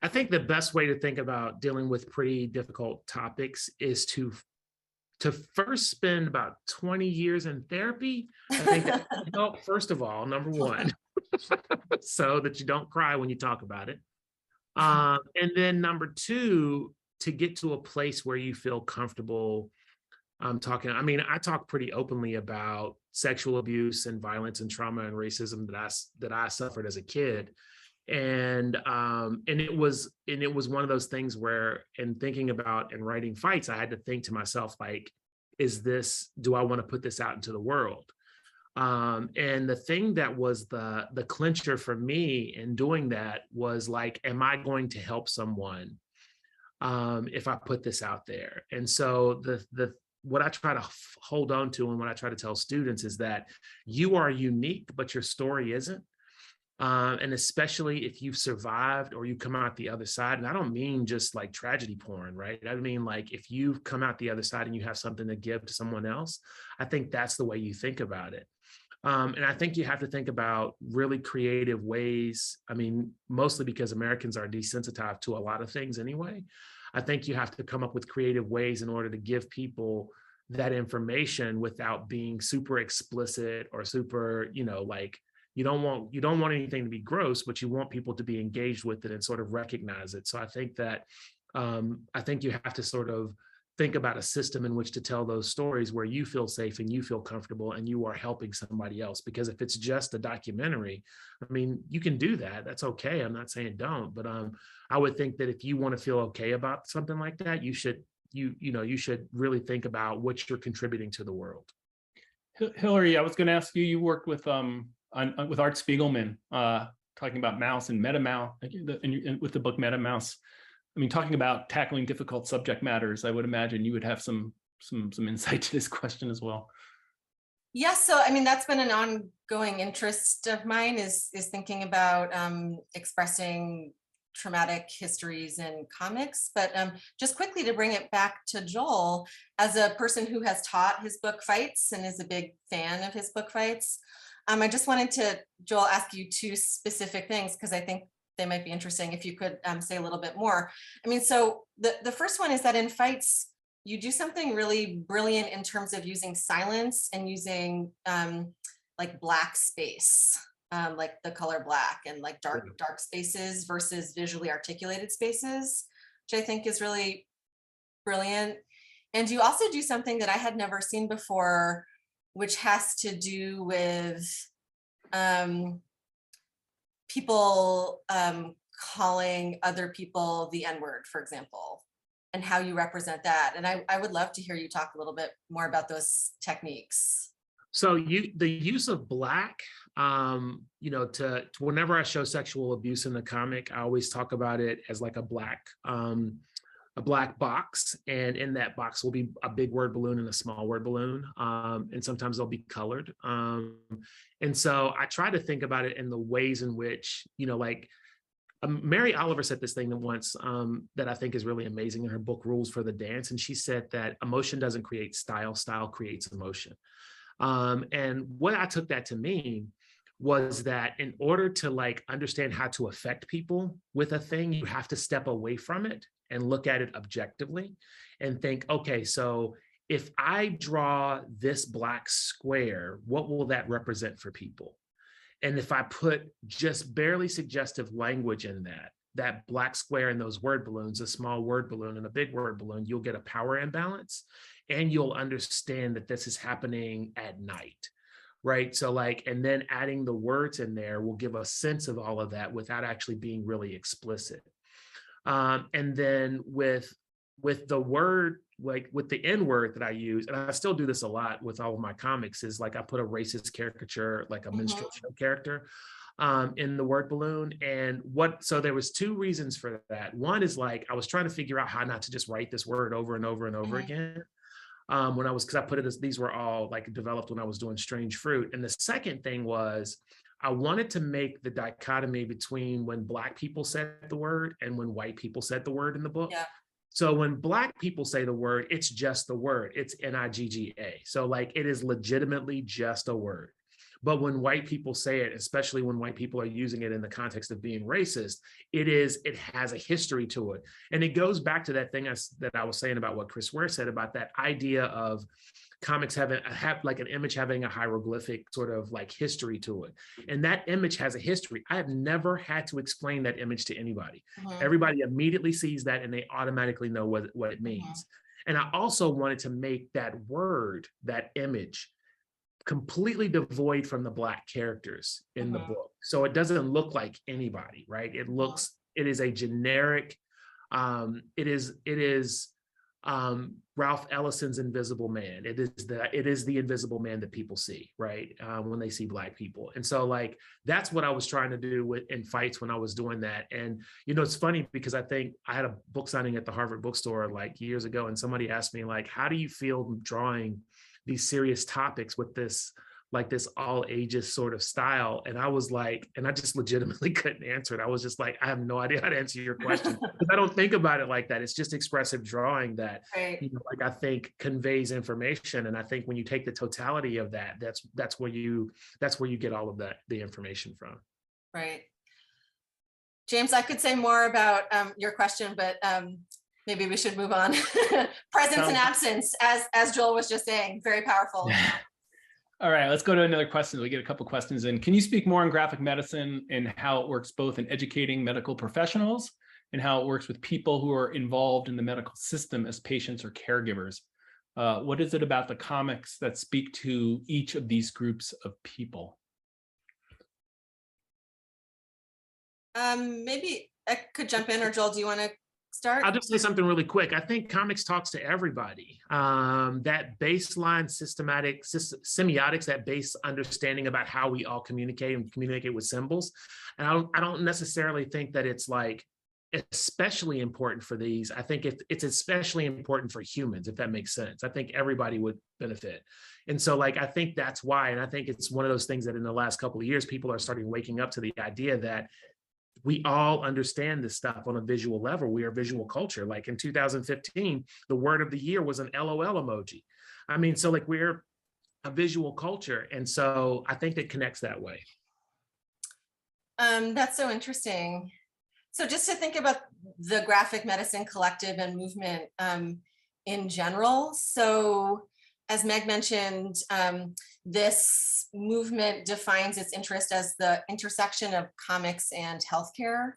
I think the best way to think about dealing with pretty difficult topics is to first spend about 20 years in therapy. I think that would help, first of all, number one, so that you don't cry when you talk about it. And then number two, to get to a place where you feel comfortable talking. I mean, I talk pretty openly about sexual abuse and violence and trauma and racism that I suffered as a kid. And it was one of those things where, in thinking about and writing fights, I had to think to myself, like, do I want to put this out into the world? And the thing that was the clincher for me in doing that was like, am I going to help someone if I put this out there? And so what I try to hold on to, and what I try to tell students, is that you are unique, but your story isn't. And especially if you've survived or you come out the other side, and I don't mean just like tragedy porn, right? I mean, like, if you've come out the other side and you have something to give to someone else, I think that's the way you think about it. And I think you have to think about really creative ways. I mean, mostly because Americans are desensitized to a lot of things anyway. I think you have to come up with creative ways in order to give people that information without being super explicit or super, like, you don't want anything to be gross, but you want people to be engaged with it and sort of recognize it. So I think that you have to sort of think about a system in which to tell those stories where you feel safe and you feel comfortable and you are helping somebody else. Because if it's just a documentary, I mean, you can do that. That's okay. I'm not saying don't, but I would think that if you want to feel okay about something like that, you should really think about what you're contributing to the world. Hillary, I was going to ask you. You worked with Art Spiegelman, talking about mouse and MetaMouse, and with the book MetaMouse. I mean, talking about tackling difficult subject matters, I would imagine you would have some insight to this question as well. Yes, so I mean, that's been an ongoing interest of mine, is thinking about expressing traumatic histories in comics. But just quickly to bring it back to Joel, as a person who has taught his book fights and is a big fan of his book fights, I just wanted to, Joel, ask you two specific things, because I think they might be interesting if you could say a little bit more. I mean, so the first one is that in fights, you do something really brilliant in terms of using silence and using like black space, like the color black, and like dark spaces versus visually articulated spaces, which I think is really brilliant. And you also do something that I had never seen before, which has to do with people calling other people the N-word, for example, and how you represent that. And I would love to hear you talk a little bit more about those techniques. So the use of black, you know, to whenever I show sexual abuse in the comic, I always talk about it as like a black box, and in that box will be a big word balloon and a small word balloon, and sometimes they'll be colored. And so I try to think about it in the ways in which, you know, like Mary Oliver said this thing once that I think is really amazing in her book, Rules for the Dance. And she said that emotion doesn't create style, style creates emotion. And what I took that to mean was that in order to like understand how to affect people with a thing, you have to step away from it and look at it objectively and think, okay, so if I draw this black square, what will that represent for people? And if I put just barely suggestive language in that black square and those word balloons, a small word balloon and a big word balloon, you'll get a power imbalance, and you'll understand that this is happening at night, right? So like, and then adding the words in there will give a sense of all of that without actually being really explicit. And then with the word, like with the N word that I use, and I still do this a lot with all of my comics, is like I put a racist caricature, like a minstrel show character, in the word balloon. And so there was two reasons for that. One is like, I was trying to figure out how not to just write this word over and over and over again. Because I put it as, these were all like developed when I was doing Strange Fruit. And the second thing was, I wanted to make the dichotomy between when Black people said the word and when white people said the word in the book. Yeah. So when Black people say the word, it's just the word, it's Nigga. So like, it is legitimately just a word. But when white people say it, especially when white people are using it in the context of being racist, it has a history to it. And it goes back to that thing that I was saying about what Chris Ware said about that idea of comics have like an image having a hieroglyphic sort of like history to it. And that image has a history. I have never had to explain that image to anybody. Everybody immediately sees that and they automatically know what it means. And I also wanted to make that word, that image, completely devoid from the Black characters in the book. So it doesn't look like anybody, right? It is a generic, it is Ralph Ellison's Invisible Man. It is the invisible man that people see, right? When they see Black people. And so like, that's what I was trying to do in fights when I was doing that. And, you know, it's funny because I think I had a book signing at the Harvard bookstore like years ago. And somebody asked me like, how do you feel drawing these serious topics with this all ages sort of style? And I was like, and I just legitimately couldn't answer it. I was just like, I have no idea how to answer your question because I don't think about it like that. It's just expressive drawing that, you know, like I think conveys information. And I think when you take the totality of that, that's where you get all of the information from. Right. James, I could say more about your question, but maybe we should move on. Presence and absence, as Joel was just saying, very powerful. All right, let's go to another question. We get a couple questions in. Can you speak more on graphic medicine and how it works both in educating medical professionals and how it works with people who are involved in the medical system as patients or caregivers? What is it about the comics that speak to each of these groups of people? Maybe I could jump in, or Joel, do you want to start? I'll just say something really quick. I think comics talks to everybody. That baseline systematic semiotics, that base understanding about how we all communicate and communicate with symbols. And I don't necessarily think that it's like especially important for these. I think it's especially important for humans, if that makes sense. I think everybody would benefit. And so like, I think that's why, and I think it's one of those things that in the last couple of years, people are starting waking up to the idea that we all understand this stuff on a visual level. We are visual culture. Like in 2015, the word of the year was an LOL emoji. I mean, so like we're a visual culture. And so I think it connects that way. That's so interesting. So just to think about the graphic medicine collective and movement in general. So as Meg mentioned, this movement defines its interest as the intersection of comics and healthcare.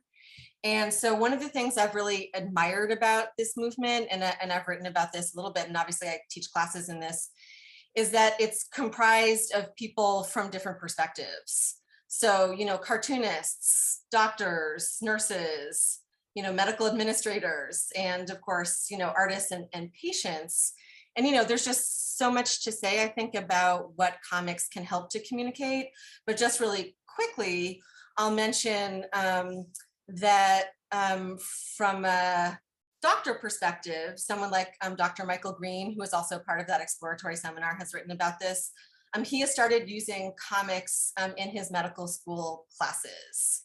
And so one of the things I've really admired about this movement, and I've written about this a little bit, and obviously I teach classes in this, is that it's comprised of people from different perspectives. So, you know, cartoonists, doctors, nurses, you know, medical administrators, and of course, you know, artists and patients. And, you know, there's just so much to say, I think, about what comics can help to communicate. But just really quickly, I'll mention that from a doctor perspective, someone like Dr. Michael Green, who is also part of that exploratory seminar, has written about this. He has started using comics in his medical school classes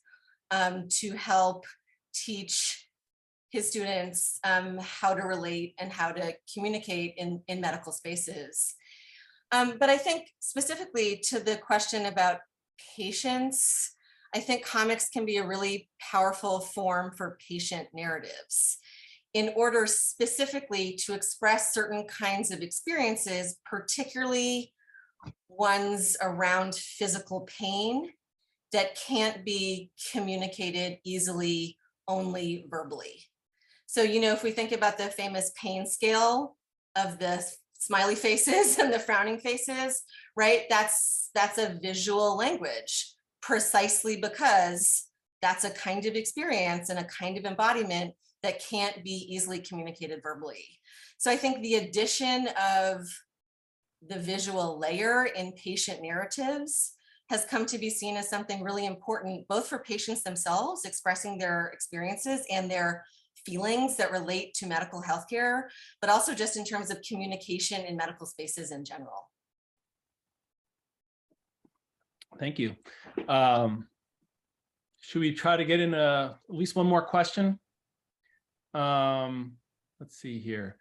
to help teach his students how to relate and how to communicate in medical spaces. But I think specifically to the question about patients, I think comics can be a really powerful form for patient narratives in order specifically to express certain kinds of experiences, particularly ones around physical pain that can't be communicated easily only verbally. So, you know, if we think about the famous pain scale of the smiley faces and the frowning faces, right? That's a visual language, precisely because that's a kind of experience and a kind of embodiment that can't be easily communicated verbally. So I think the addition of the visual layer in patient narratives has come to be seen as something really important, both for patients themselves expressing their experiences and their feelings that relate to medical healthcare, but also just in terms of communication in medical spaces in general. Thank you. Should we try to get in at least one more question? Let's see here.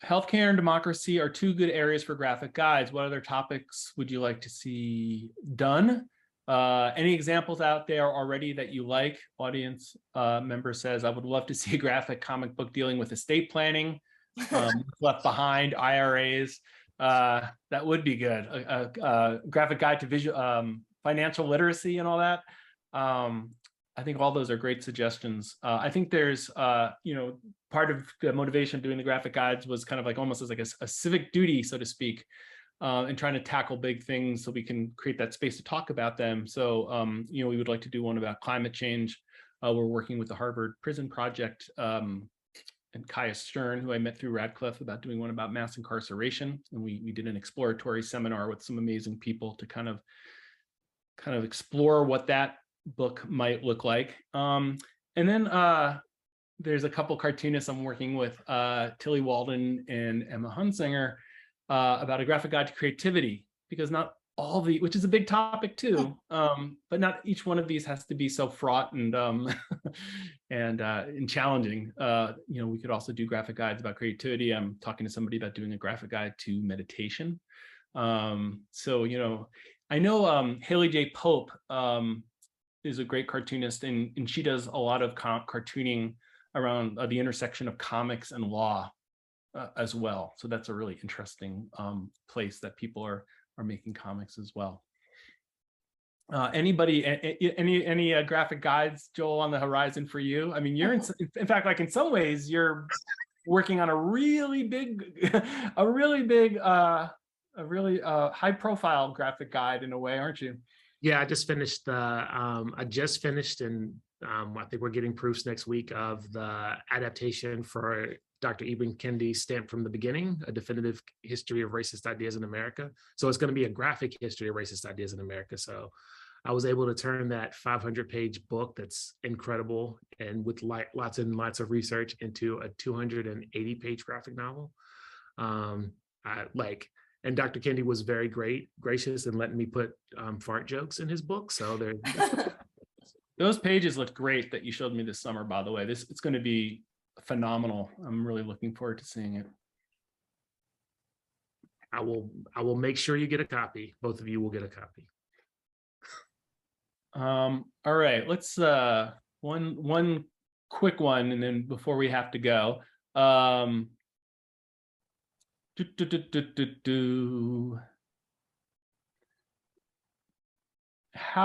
Healthcare and democracy are two good areas for graphic guides. What other topics would you like to see done? Any examples out there already that you like? Audience member says, I would love to see a graphic comic book dealing with estate planning, left behind, IRAs. That would be good. A graphic guide to visual, financial literacy and all that. I think all those are great suggestions. I think there's, you know, part of the motivation of doing the graphic guides was kind of like almost as like a civic duty, so to speak, and trying to tackle big things so we can create that space to talk about them. So, you know, we would like to do one about climate change. We're working with the Harvard Prison Project and Kaya Stern, who I met through Radcliffe, about doing one about mass incarceration. And we did an exploratory seminar with some amazing people to kind of explore what that book might look like. And then there's a couple cartoonists I'm working with, Tilly Walden and Emma Hunsinger, about a graphic guide to creativity, because not all which is a big topic too, but not each one of these has to be so fraught and and challenging. You know, we could also do graphic guides about creativity. I'm talking to somebody about doing a graphic guide to meditation. So, you know, I know Haley J. Pope is a great cartoonist, and she does a lot of cartooning around the intersection of comics and law as well. So that's a really interesting place that people are making comics as well. Anybody, any graphic guides, Joel, on the horizon for you? I mean, you're in fact, like in some ways, you're working on a really high profile graphic guide in a way, aren't you? Yeah, I just finished and I think we're getting proofs next week of the adaptation for Dr. Ibram Kendi's Stamped from the Beginning, a definitive history of racist ideas in America. So it's going to be a graphic history of racist ideas in America. So I was able to turn that 500-page book that's incredible and with lots and lots of research into a 280-page graphic novel. And Dr. Kendi was very gracious in letting me put fart jokes in his book. So there. Those pages look great that you showed me this summer, by the way. It's going to be phenomenal. I'm really looking forward to seeing it. I will make sure you get a copy. Both of you will get a copy. All right, let's one quick one, and then before we have to go. How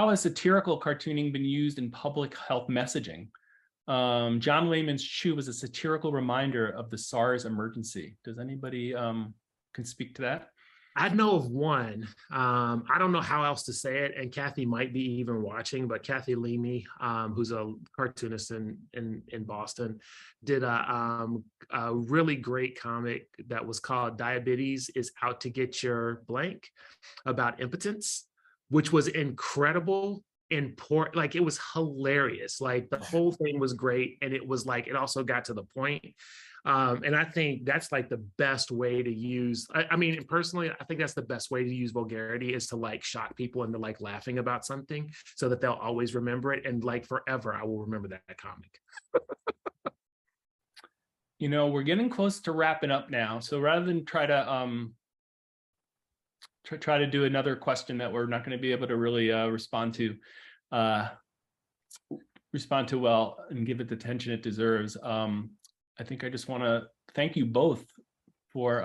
has satirical cartooning been used in public health messaging? John Layman's Chew was a satirical reminder of the SARS emergency. Does anybody can speak to that? I know of one. I don't know how else to say it, and Kathy might be even watching, but Kathy Leamy, who's a cartoonist in Boston, did a really great comic that was called "Diabetes is Out to Get Your Blank" about impotence, which was incredible. Important, like it was hilarious. Like the whole thing was great, and it was like it also got to the point. And I think that's like the best way to use, I mean, personally, I think that's the best way to use vulgarity, is to like shock people into like laughing about something so that they'll always remember it. And like forever, I will remember that comic. You know, we're getting close to wrapping up now. So rather than try to do another question that we're not going to be able to really respond to well and give it the attention it deserves, I think I just want to thank you both for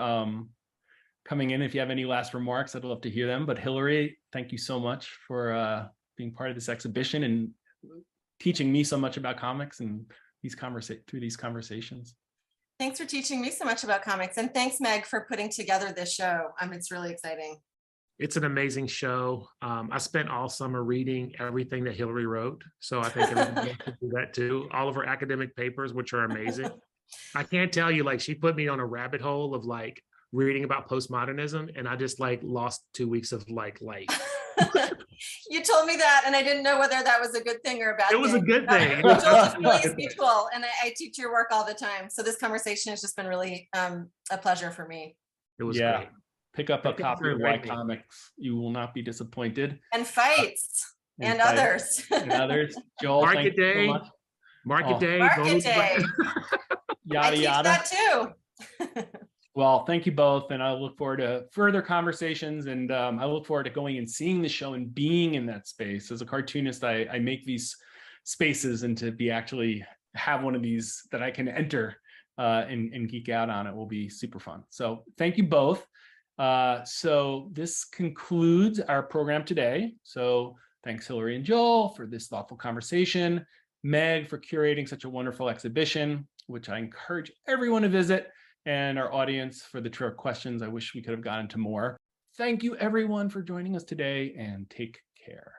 coming in. If you have any last remarks, I'd love to hear them. But Hillary, thank you so much for being part of this exhibition and teaching me so much about comics and through these conversations. Thanks for teaching me so much about comics. And thanks, Meg, for putting together this show. It's really exciting. It's an amazing show. I spent all summer reading everything that Hillary wrote. So I think everybody should do that too. All of her academic papers, which are amazing. I can't tell you, like, she put me on a rabbit hole of like reading about postmodernism, and I just like lost 2 weeks of like life. You told me that, and I didn't know whether that was a good thing or a bad thing. It was a good thing. Joel's really spiritual, and I teach your work all the time. So this conversation has just been really a pleasure for me. It was great. Pick up a copy of Why Comics. You will not be disappointed. And Fights. And others. And others. Joel, Market Day. So much. Market Day. Market Day. Yada, yada. That too. Well, thank you both. And I look forward to further conversations. And I look forward to going and seeing the show and being in that space. As a cartoonist, I make these spaces, and to be actually have one of these that I can enter and geek out on it will be super fun. So thank you both. So this concludes our program today. So thanks, Hillary and Joel, for this thoughtful conversation. Meg, for curating such a wonderful exhibition, which I encourage everyone to visit, and our audience for the terrific questions. I wish we could have gotten to more. Thank you, everyone, for joining us today, and take care.